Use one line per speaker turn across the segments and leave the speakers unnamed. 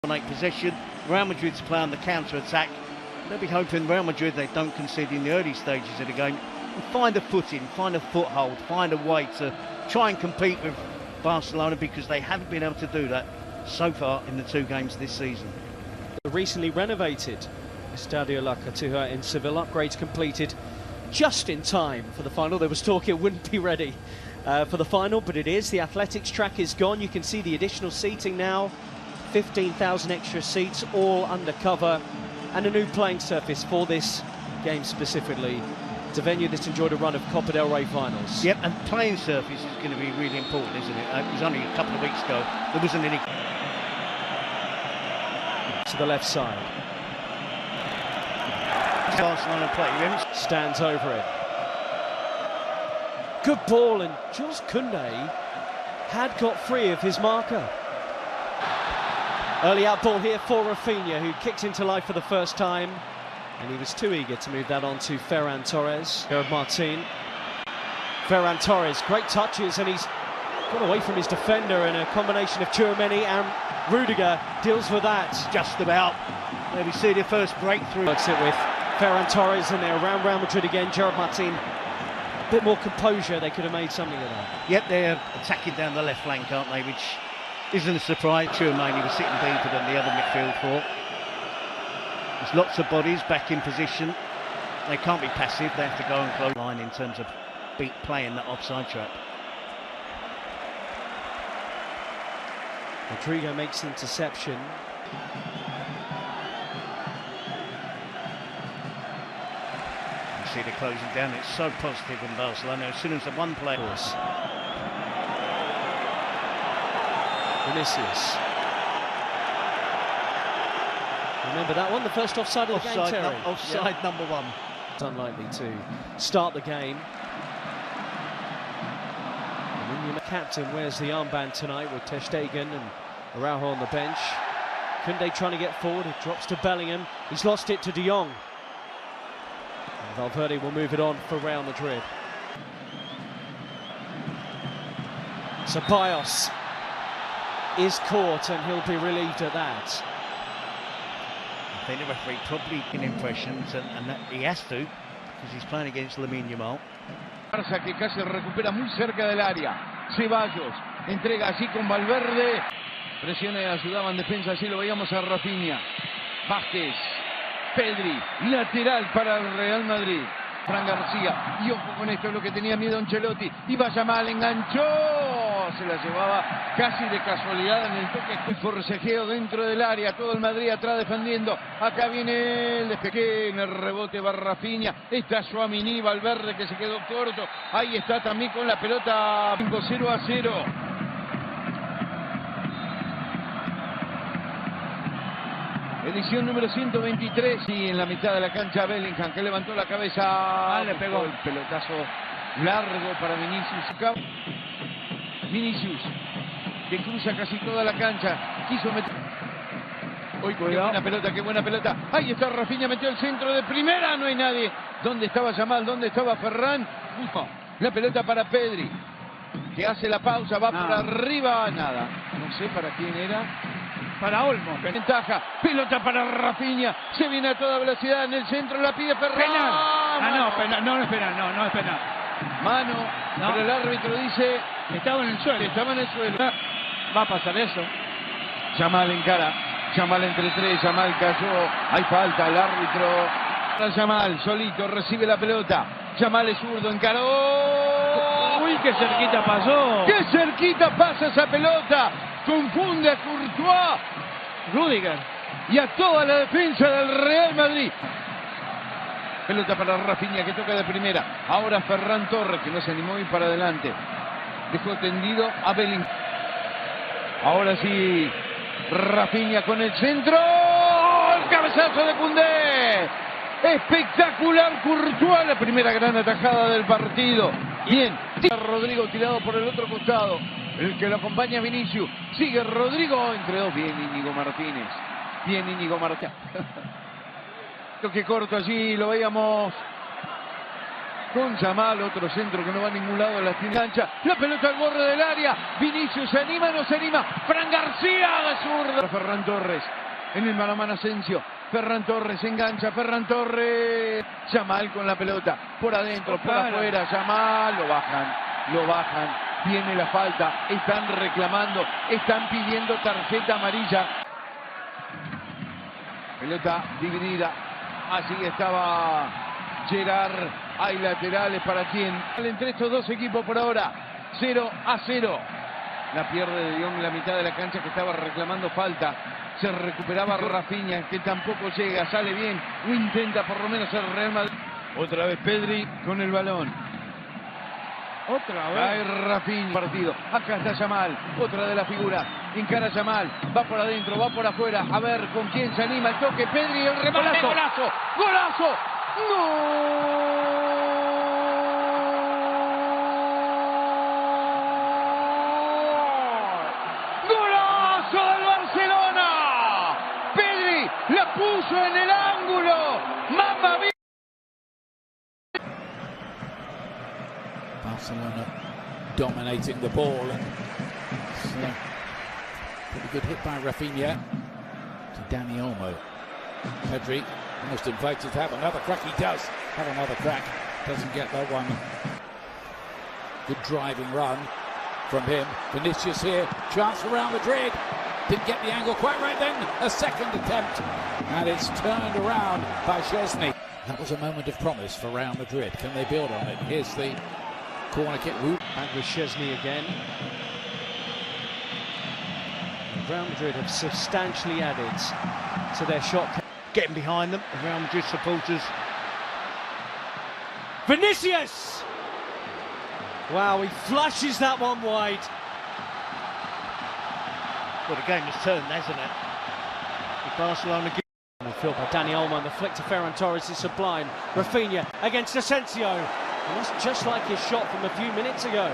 Possession. Real Madrid's play on the counter-attack. They'll be hoping Real Madrid they don't concede in the early stages of the game and find a footing, find a foothold, find a way to try and compete with Barcelona, because they haven't been able to do that so far in the two games this season.
The recently renovated Estadio La Cartuja in Seville, upgrades completed just in time for the final. There was talk it wouldn't be ready for the final, but it is. The athletics track is gone. You can see the additional seating now. 15,000 extra seats, all undercover, and a new playing surface for this game specifically. It's a venue that's enjoyed a run of Copa del Rey finals.
Yep, and playing surface is going to be really important, isn't it? It was only a couple of weeks ago. There wasn't any.
To the left side.
Barcelona play.
Stands over it. Good ball, and Jules Koundé had got free of his marker. Early out ball here for Rafinha, who kicked into life for the first time, and he was too eager to move that on to Ferran Torres. Gerard Martin. Ferran Torres, great touches, and he's got away from his defender, and a combination of Tchouaméni and Rudiger deals with that.
Just about. There we see the first breakthrough.
Let's sit with Ferran Torres, and they're around Real Madrid again. Gerard Martin, a bit more composure, they could have made something of that.
Yep, they're attacking down the left flank, aren't they, which isn't a surprise. Tchouaméni was sitting deeper than the other midfield four. There's lots of bodies back in position. They can't be passive, they have to go and close line in terms of playing that offside trap.
Rodrigo makes the interception.
You see the closing down, it's so positive in Barcelona. As soon as the one player...
Vinicius. Remember that one, the first offside of the game, Terry?
Offside number one.
It's unlikely to start the game. And the captain wears the armband tonight with Ter Stegen and Araujo on the bench. Koundé trying to get forward, it drops to Bellingham. He's lost it to De Jong. And Valverde will move it on for Real Madrid. Ceballos is caught, and he'll be relieved at that.
I think the referee probably in impressions, and that he has to, because he's playing against Lamine Yamal.
Barça que casi recupera muy cerca del área. Ceballos entrega así con Valverde. Presiones ayudaban defensa, así lo veíamos a Rafinha. Vázquez, Pedri, lateral para el Real Madrid. Fran García, y ojo con esto, es lo que tenía miedo Ancelotti. Iba mal, enganchó, se la llevaba casi de casualidad en el toque. El forcejeo dentro del área, todo el Madrid atrás defendiendo. Acá viene el despeje, en el rebote va Rafinha. Está Tchouaméni, Valverde que se quedó corto. Ahí está también con la pelota. 0-0. Edición número 123, y en la mitad de la cancha Bellingham, que levantó la cabeza.
Le pegó
el pelotazo largo para Vinicius. Vinicius, que cruza casi toda la cancha, quiso meter. Uy, qué buena pelota, qué buena pelota. Ahí está Rafinha, metió el centro de primera, no hay nadie. ¿Dónde estaba Yamal? ¿Dónde estaba Ferran? La pelota para Pedri, que hace la pausa, va por arriba, nada. No sé para quién era. Para Olmo, ventaja, pelota para Rafinha, se viene a toda velocidad en el centro, la pide Ferran.
Penal. No es penal, no es penal.
Mano, no. Pero el árbitro dice...
Estaba en el suelo.
Estaba en el suelo.
Va a pasar eso.
Yamal encara, Yamal entre tres, Yamal cayó, hay falta, el árbitro... Yamal, solito, recibe la pelota, Yamal es zurdo, encaró...
Uy, qué cerquita pasó.
¡Qué cerquita pasa esa pelota! Confunde a Courtois,
Rudiger
y a toda la defensa del Real Madrid. Pelota para Rafinha, que toca de primera. Ahora Ferran Torres, que no se animó a ir para adelante. Dejó tendido a Bellingham. Ahora sí, Rafinha con el centro. ¡El cabezazo de Koundé! Espectacular Courtois, la primera gran atajada del partido. Bien, Rodrigo tirado por el otro costado. El que lo acompaña es Vinicius. Sigue Rodrigo entre dos. Bien Íñigo Martínez. Bien Íñigo Martínez. Toque corto allí, lo veíamos con Yamal, otro centro que no va a ningún lado de la cancha. La pelota al borde del área. Vinicius se anima, no se anima. Fran García de zurda. Ferran Torres en el mano a mano Asensio. Ferran Torres engancha, Ferran Torres. Yamal con la pelota por adentro, por afuera. Yamal, lo bajan. Viene la falta, están reclamando, están pidiendo tarjeta amarilla. Pelota dividida. Allí estaba Gerard. Hay laterales para quien. Entre estos dos equipos por ahora. 0-0. La pierde de Dion en la mitad de la cancha, que estaba reclamando falta. Se recuperaba Rafinha, que tampoco llega. Sale bien. O intenta por lo menos el Real Madrid. Otra vez Pedri con el balón.
Otra vez.
Cae Rafinha. Partido. Acá está Yamal. Otra de las figuras. Encara Yamal. Va por adentro, va por afuera. A ver con quién se anima. El toque. Pedri. El remate. ¡Golazo! ¡Golazo! ¡No! ¡Golazo del Barcelona! Pedri la puso en el ángulo. ¡Mamma mía!
Barcelona dominating the ball, and pretty good hit by Rafinha to Dani Olmo. Pedri almost invited to have another crack. He does have another crack. Doesn't get that one. Good driving run from him. Vinicius here. Chance for Real Madrid. Didn't get the angle quite right then. A second attempt. And it's turned around by Szczesny. That was a moment of promise for Real Madrid. Can they build on it? Here's the corner kick.
Back with Szczesny again. Real Madrid have substantially added to their shot.
Getting behind them, the Real Madrid supporters.
Vinicius! Wow, he flashes that one wide.
Well, the game has turned, hasn't it? With Barcelona.
Filled by Dani Olmo, and the flick to Ferran Torres is sublime. Rafinha against Asensio. And that's just like his shot from a few minutes ago.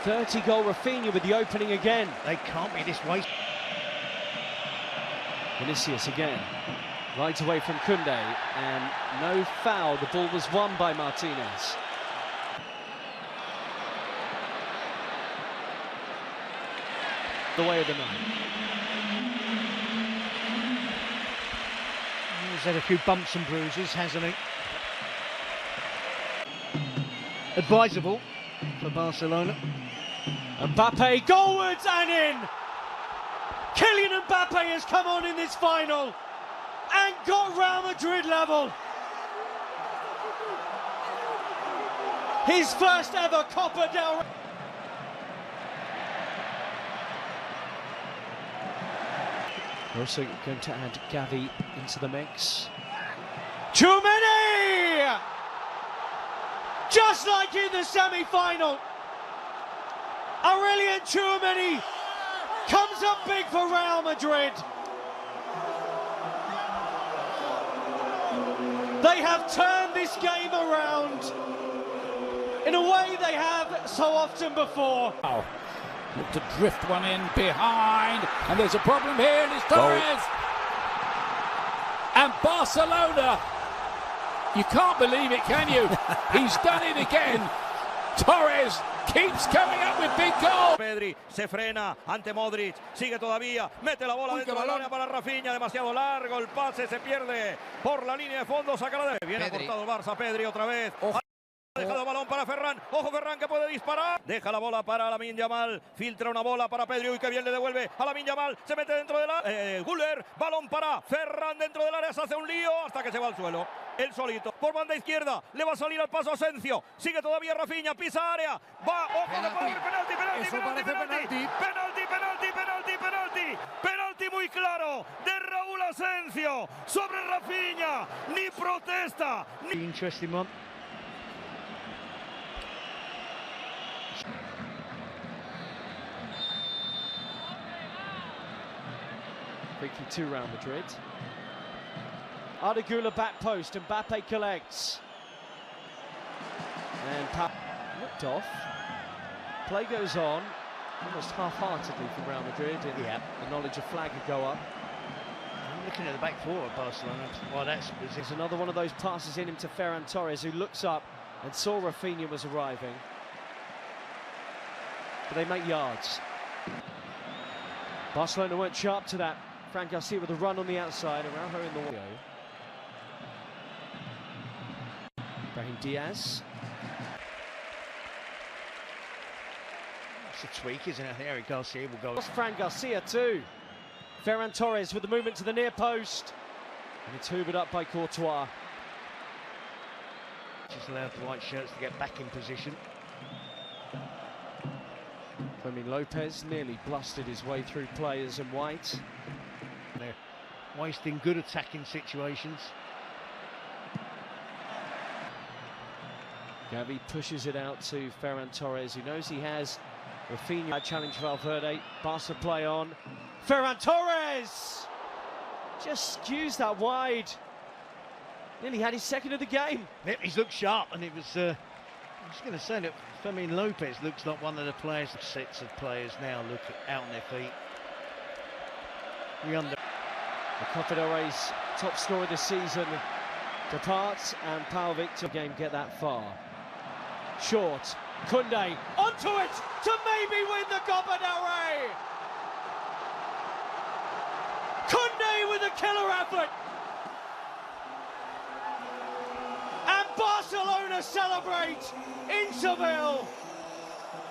30-goal Rafinha with the opening again.
They can't be this way.
Vinicius again. Right away from Koundé, and no foul. The ball was won by Martinez. The way of the night.
He's had a few bumps and bruises, hasn't he? Advisable for Barcelona.
Mbappe goalwards and in! Kylian Mbappe has come on in this final and got Real Madrid level. His first ever Copa del Rey. We're also going to add Gavi into the mix. Tchouaméni! Just like in the semi-final, Aurelien Tchouaméni comes up big for Real Madrid. They have turned this game around in a way they have so often before.
Wow. Look to drift one in behind, and there's a problem here, and it's Torres. And Barcelona, you can't believe it, can you? He's done it again. Torres keeps coming up with big goals.
Pedri se frena ante Modric, sigue todavía, mete la bola dentro del área para Rafinha, demasiado largo, el pase se pierde por la línea de fondo, saca de bien aportado el Barça. Pedri otra vez. Ha dejado el balón para Ferran. Ojo Ferran, que puede disparar. Deja la bola para Lamine Yamal. Filtra una bola para Pedri. Uy, que bien le devuelve a Lamine Yamal. Se mete dentro de la... Güler. Balón para Ferran dentro del área. Se hace un lío hasta que se va al suelo. El solito. Por banda izquierda. Le va a salir al paso Asensio. Sigue todavía Rafinha. Pisa área. Va. Ojo, que puede haber penalti. Penalti muy claro de Raúl Asensio sobre Rafinha. Ni protesta. Ni...
Interesting one.
Quickly to Real Madrid. Arda back post, Mbappe collects. And looked off. Play goes on, almost half-heartedly from Real Madrid. And the knowledge of flag would go up.
looking at the back four of Barcelona. Well,
there's another one of those passes in him to Ferran Torres, who looks up and saw Rafinha was arriving. But they make yards. Barcelona weren't sharp to that. Fran Garcia with a run on the outside, Araujo in the way. Brahim Diaz.
It's a tweak, isn't it? There Garcia will go.
It's Fran Garcia too. Ferran Torres with the movement to the near post. And it's hoovered up by Courtois.
Just allowed the white shirts to get back in position.
Fermin Lopez nearly blasted his way through players in white.
They're wasting good attacking situations.
Gavi pushes it out to Ferran Torres, who knows he has Rafinha. Challenge Valverde. Barca play on. Ferran Torres just skews that wide. Nearly had his second of the game.
Yep, he's looked sharp, and it was. I was going to say that Fermin Lopez looks like one of the players. Sets of players now look out on their feet.
The Copa del Rey's top scorer this season departs, and Pau Victor game get that far. Short, Koundé onto it to maybe win the Copa del Rey. Koundé with a killer effort. And Barcelona celebrate in Seville.